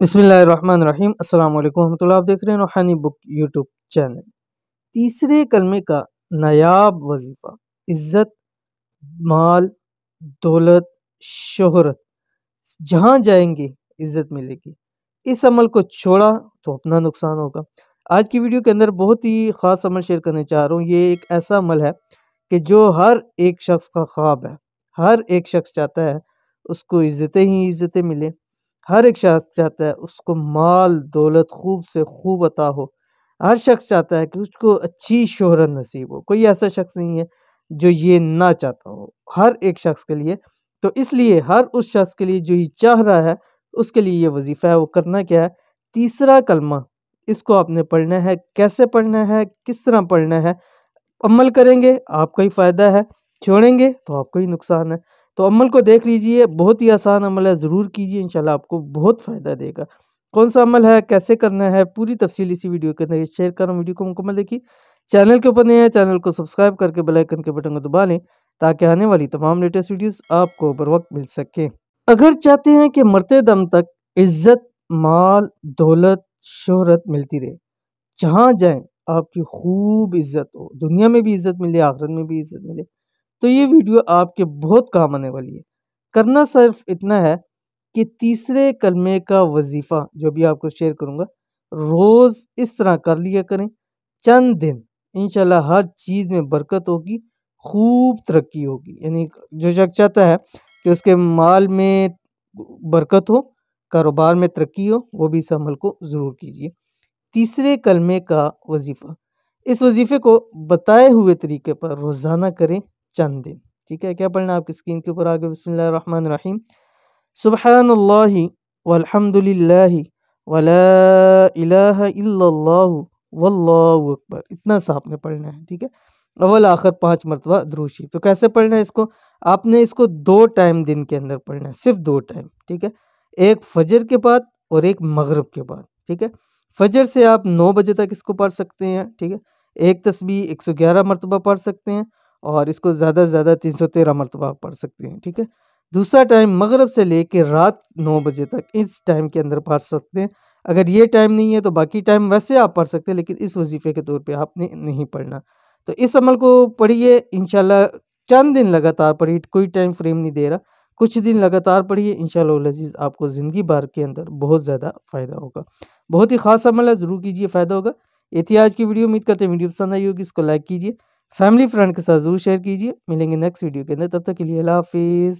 بسم اللہ الرحمن الرحیم۔ السلام علیکم ورحمۃ اللہ۔ آپ دیکھ رہے ہیں روحانی بک یوٹیوب چینل۔ تیسرے کلمے کا نایاب وظیفہ: عزت، مال، دولت، شہرت، جہاں جائیں گے عزت ملے گی۔ اس عمل کو چھوڑا تو اپنا نقصان ہوگا۔ آج کی ویڈیو کے اندر بہت ہی خاص عمل شیئر کرنے چاہ رہا ہوں۔ یہ ایک ایسا عمل ہے کہ جو ہر ایک شخص کا خواب ہے۔ ہر ایک شخص چاہتا ہے اس کو عزتیں ہی عزتیں ملے۔ ہر ایک شخص چاہتا ہے اس کو مال دولت خوب سے خوب عطا ہو۔ ہر شخص چاہتا ہے کہ اس کو اچھی شہرت نصیب ہو۔ کوئی ایسا شخص نہیں ہے جو یہ نہ چاہتا ہو، ہر ایک شخص کے لیے۔ تو اس لیے ہر اس شخص کے لیے جو یہ چاہ رہا ہے اس کے لیے یہ وظیفہ ہے۔ وہ کرنا کیا ہے؟ تیسرا کلمہ، اس کو آپ نے پڑھنا ہے۔ کیسے پڑھنا ہے، کس طرح پڑھنا ہے؟ عمل کریں گے آپ کا ہی فائدہ ہے، چھوڑیں گے تو آپ کو ہی نقصان ہے۔ تو عمل کو دیکھ لیجئے، بہت ہی آسان عمل ہے، ضرور کیجئے، انشاءاللہ آپ کو بہت فائدہ دے گا۔ کون سا عمل ہے، کیسے کرنا ہے، پوری تفصیل اسی ویڈیو کے اندر شیئر کر رہا ہوں۔ ویڈیو کو مکمل دیکھیے۔ چینل کے اوپر نئے ہیں، چینل کو سبسکرائب کر کے بیل آئیکن کے بٹن کو دبا لیں تاکہ آنے والی تمام لیٹسٹ ویڈیوز آپ کو بر وقت مل سکیں۔ اگر چاہتے ہیں کہ مرتے دم تک عزت، مال، دولت، شہرت ملتی رہے، جہاں جائیں آپ کی خوب عزت ہو، دنیا میں بھی عزت ملے، آخرت میں بھی عزت ملے، تو یہ ویڈیو آپ کے بہت کام آنے والی ہے۔ کرنا صرف اتنا ہے کہ تیسرے کلمے کا وظیفہ جو بھی آپ کو شیئر کروں گا، روز اس طرح کر لیا کریں، چند دن، انشاءاللہ ہر چیز میں برکت ہوگی، خوب ترقی ہوگی۔ یعنی جو شخص چاہتا ہے کہ اس کے مال میں برکت ہو، کاروبار میں ترقی ہو، وہ بھی اس عمل کو ضرور کیجیے۔ تیسرے کلمے کا وظیفہ، اس وظیفے کو بتائے ہوئے طریقے پر روزانہ کریں، چند دن۔ ٹھیک ہے، کیا پڑھنا ہے آپ کی اسکرین کے اوپر آگے؟ بسم اللہ الرحمن الرحیم۔ سبحان اللہ والحمد للہ ولا الہ الا اللہ واللہ اکبر، اتنا سا آپ نے پڑھنا ہے۔ ٹھیک ہے، اول آخر 5 مرتبہ درود شریف۔ تو کیسے پڑھنا ہے اس کو؟ آپ نے اس کو 2 ٹائم دن کے اندر پڑھنا ہے، صرف 2 ٹائم۔ ٹھیک ہے، ایک فجر کے بعد اور ایک مغرب کے بعد۔ ٹھیک ہے، فجر سے آپ 9 بجے تک اس کو پڑھ سکتے ہیں۔ ٹھیک ہے، ایک تسبیح 111 مرتبہ پڑھ سکتے ہیں، اور اس کو زیادہ سے زیادہ 313 مرتبہ پڑھ سکتے ہیں۔ ٹھیک ہے، دوسرا ٹائم مغرب سے لے کے رات 9 بجے تک، اس ٹائم کے اندر پڑھ سکتے ہیں۔ اگر یہ ٹائم نہیں ہے تو باقی ٹائم ویسے آپ پڑھ سکتے ہیں، لیکن اس وظیفے کے طور پہ آپ نے نہیں پڑھنا۔ تو اس عمل کو پڑھیے، انشاءاللہ چند دن لگاتار پڑھیے، کوئی ٹائم فریم نہیں دے رہا، کچھ دن لگاتار پڑھیے، انشاءاللہ العزیز آپ کو زندگی بھر کے اندر بہت زیادہ فائدہ ہوگا۔ بہت ہی خاص عمل ہے، ضرور کیجیے، فائدہ ہوگا۔ یہ تھی آج کی ویڈیو، امید کرتے ہیں ویڈیو پسند آئی ہوگی، اس کو لائک کیجیے، فیملی فرینڈ کے ساتھ ضرور شیئر کیجیے۔ ملیں گے نیکسٹ ویڈیو کے اندر، تب تک کے لیے اللہ حافظ۔